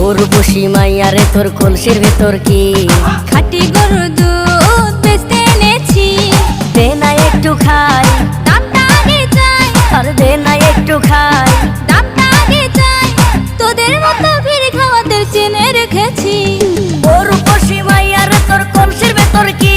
উর্বশী মাইয়ারে তোর কলসির ভেতর কি খাঁটি গরুর দুধ বেচতে এনেছি। দে না একটু খাই, দামটা আগে চাই, আর দে না একটু খাই। দামটা আগে চাই, তোদের মতো ভিড় খাওয়াদের চেনে রেখেছি। উর্বশী মাইয়ারে তোর কলসির ভেতর কি